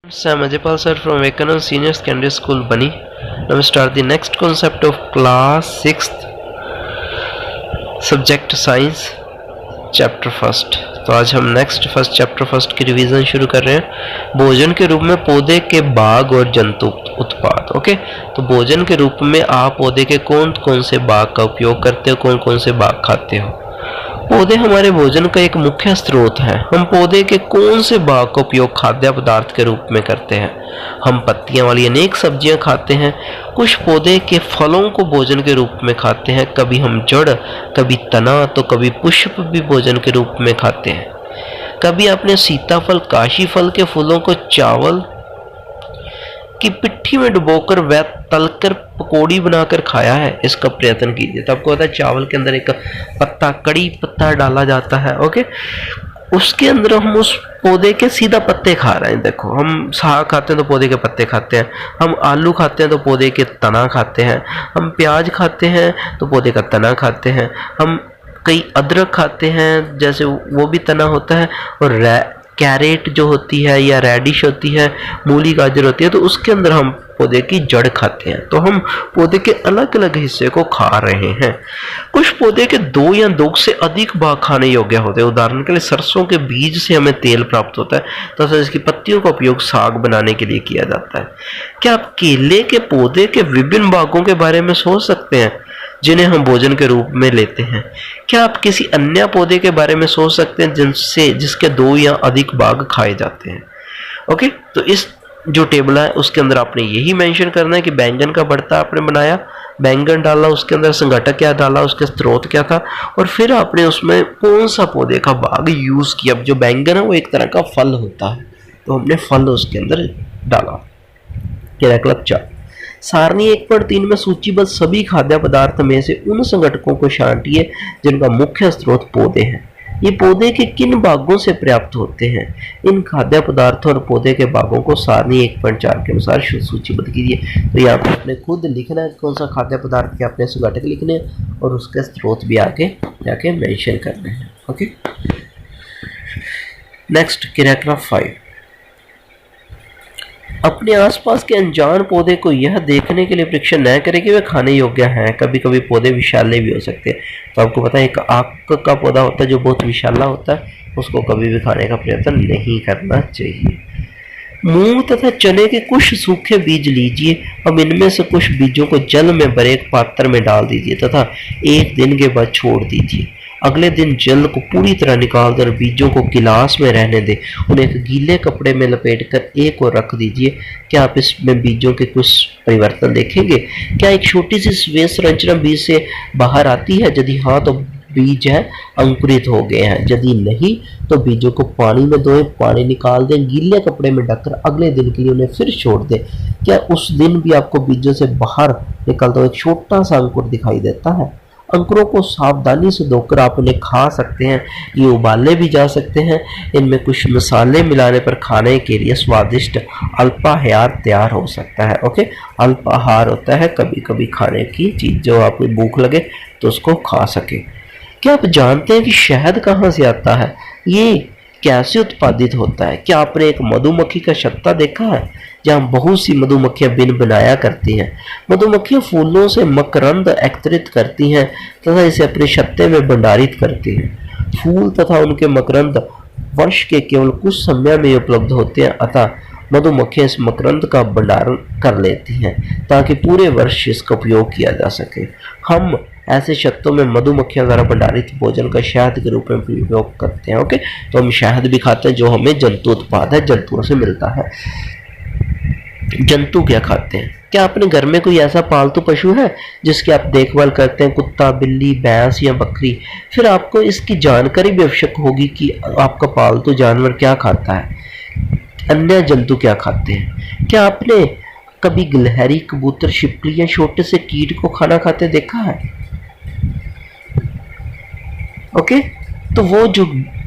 I'm Ajaypal sir from Vivekananda Senior Secondary School, Bani. Now we start the next concept of class 6th, subject science, chapter first. तो आज हम next first chapter first की revision शुरू कर रहे हैं। भोजन के रूप में पौधे के बाग और जंतु उत्पाद। ओके, तो भोजन के रूप में आप पौधे के कौन कौन से बाग का उपयोग करते हो, कौन कौन से बाग खाते हो। पौधे हमारे भोजन का एक मुख्य स्रोत है। हम पौधे के कौन से बाग का उपयोग खाद्य पदार्थ के रूप में करते हैं। हम पत्तियां वाली अनेक सब्जियां खाते हैं। कुछ पौधे के फलों को भोजन के रूप में खाते हैं। कभी हम जड़, कभी तना, तो कभी पुष्प भी भोजन के रूप में खाते हैं। कभी आपने सीताफल, काशी फल के फूलों को चावल की पिट्ठी में डुबोकर व तलकर पकौड़ी बनाकर खाया है। इसका प्रयत्न कीजिए। तो आपको पता है चावल के अंदर एक पत्ता, कड़ी पत्ता डाला जाता है। ओके, उसके अंदर हम उस पौधे के सीधा पत्ते खा रहे हैं। देखो, हम साग खाते हैं तो पौधे के पत्ते खाते हैं, हम आलू खाते हैं तो पौधे के तना खाते हैं, हम प्याज खाते हैं तो पौधे का तना खाते हैं, हम कई अदरक खाते हैं जैसे वो भी तना होता है, और कैरेट जो होती है या रेडिश होती है, मूली गाजर होती है, तो उसके अंदर हम पौधे की जड़ खाते हैं। तो हम पौधे के अलग अलग हिस्से को खा रहे हैं। कुछ पौधे के 2 या 2 से अधिक भाग खाने योग्य होते हैं। उदाहरण के लिए सरसों के बीज से हमें तेल प्राप्त होता है तथा इसकी पत्तियों का उपयोग साग बनाने के लिए किया जाता है। क्या आप केले के पौधे के विभिन्न भागों के बारे में सोच सकते हैं जिन्हें हम भोजन के रूप में लेते हैं। क्या आप किसी अन्य पौधे के बारे में सोच सकते हैं जिसके 2 या अधिक भाग खाए जाते हैं। ओके, तो इस जो टेबल है उसके अंदर आपने यही मेंशन करना है कि बैंगन का भरता आपने बनाया, बैंगन डाला, उसके अंदर संगठक क्या डाला, उसके स्रोत क्या था, और फिर आपने उसमें कौन सा पौधे का भाग यूज किया। जो बैंगन है वो एक तरह का फल होता है, तो हमने फल उसके अंदर डाला। क्रियाकलाप 4, सारणी 1.3 में सूचीबद्ध सभी खाद्य पदार्थ में से उन संगठकों को छांटिए जिनका मुख्य स्रोत पौधे हैं। ये पौधे के किन भागों से प्राप्त होते हैं। इन खाद्य पदार्थों और पौधे के भागों को सारणी 1.4 के अनुसार सूचीबद्ध कीजिए। तो यहाँ पे आपने खुद लिखना है कौन सा खाद्य पदार्थ के अपने संगठक लिखने हैं और उसके स्रोत भी आगे जाके मेंशन करने हैं। ओके, नेक्स्ट क्रियाकलाप 5, अपने आसपास के अनजान पौधे को यह देखने के लिए परीक्षण न करें कि वे खाने योग्य हैं। कभी कभी पौधे विषैले भी हो सकते हैं। तो आपको पता है एक आक का पौधा होता है जो बहुत विषैला होता है, उसको कभी भी खाने का प्रयत्न नहीं करना चाहिए। मूंग तथा चने के कुछ सूखे बीज लीजिए। अब इनमें से कुछ बीजों को जल में भरे एक पात्र में डाल दीजिए तथा 1 दिन के बाद छोड़ दीजिए। अगले दिन जल को पूरी तरह निकाल कर बीजों को गिलास में रहने दें। उन्हें एक गीले कपड़े में लपेटकर एक और रख दीजिए। क्या आप इसमें बीजों के कुछ परिवर्तन देखेंगे? क्या एक छोटी सी श्वेत संरचना बीज से बाहर आती है? यदि हाँ तो बीज है अंकुरित हो गए हैं, यदि नहीं तो बीजों को पानी में धोएं, पानी निकाल दें, गीले कपड़े में ढककर अगले दिन के लिए उन्हें फिर छोड़ दें। क्या उस दिन भी आपको बीजों से बाहर निकलता हुआ एक छोटा सा अंकुर दिखाई देता है? अंकुरों को सावधानी से धोकर आप उन्हें खा सकते हैं। ये उबाले भी जा सकते हैं। इनमें कुछ मसाले मिलाने पर खाने के लिए स्वादिष्ट अल्पाहार तैयार हो सकता है। ओके, अल्पाहार होता है कभी कभी खाने की चीज जो आपको भूख लगे तो उसको खा सके। क्या आप जानते हैं कि शहद कहाँ से आता है? ये कैसे उत्पादित होता है? क्या आपने एक मधुमक्खी का छत्ता देखा है जहाँ बहुत सी मधुमक्खियां बिन बनाया करती हैं? मधुमक्खियां फूलों से मकरंद एकत्रित करती हैं तथा इसे अपने छत्ते में भंडारित करती हैं। फूल तथा उनके मकरंद वर्ष के केवल कुछ समय में उपलब्ध होते हैं, अतः मधुमक्खियां इस मकरंद का भंडारण कर लेती हैं ताकि पूरे वर्ष इसका उपयोग किया जा सके। हम ऐसे छत्तों में मधुमक्खियों द्वारा भंडारित भोजन का शहद के रूप में प्रयोग करते हैं। ओके, तो हम शहद भी खाते हैं जो हमें जंतु उत्पाद है, जंतुओं से मिलता है। जंतु क्या खाते हैं? क्या अपने घर में कोई ऐसा पालतू पशु है जिसकी आप देखभाल करते हैं, कुत्ता, बिल्ली, भैंस या बकरी? फिर आपको इसकी जानकारी भी आवश्यक होगी कि आपका पालतू जानवर क्या खाता है, अन्य जंतु क्या खाते हैं। क्या आपने कभी गिलहरी, कबूतर, छिपकली या छोटे से कीट को खाना खाते देखा है? ओके, तो वो जो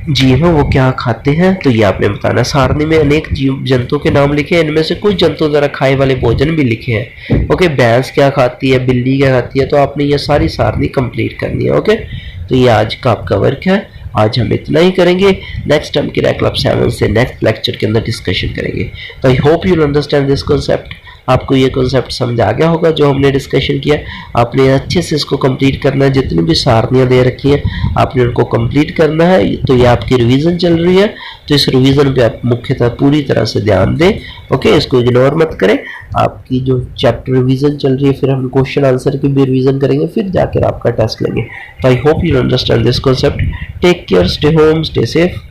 जीव है वो क्या खाते हैं तो ये आपने बताना। सारणी में अनेक जीव जंतुओं के नाम लिखे हैं, इनमें से कुछ जंतुओं द्वारा खाए वाले भोजन भी लिखे हैं। ओके, भैंस क्या खाती है, बिल्ली क्या खाती है, तो आपने ये सारी सारणी कंप्लीट करनी है। ओके, तो ये आज का आपका वर्क है। आज हम इतना ही करेंगे, नेक्स्ट हम किराया क्लब 7 से नेक्स्ट लेक्चर के अंदर डिस्कशन करेंगे। तो I hope you understand this concept. आपको ये कॉन्सेप्ट समझ आ गया होगा जो हमने डिस्कशन किया। आपने अच्छे से इसको कंप्लीट करना है, जितनी भी सारणियाँ दे रखी हैं आपने उनको कंप्लीट करना है। तो ये आपकी रिवीजन चल रही है, तो इस रिवीजन पे आप मुख्यतः पूरी तरह से ध्यान दें। ओके, इसको इग्नोर मत करें। आपकी जो चैप्टर रिवीजन चल रही है, फिर हम क्वेश्चन आंसर की भी रिवीजन करेंगे, फिर जाकर आपका टेस्ट लेंगे। तो I hope you understand this concept. Take care, stay home, stay safe.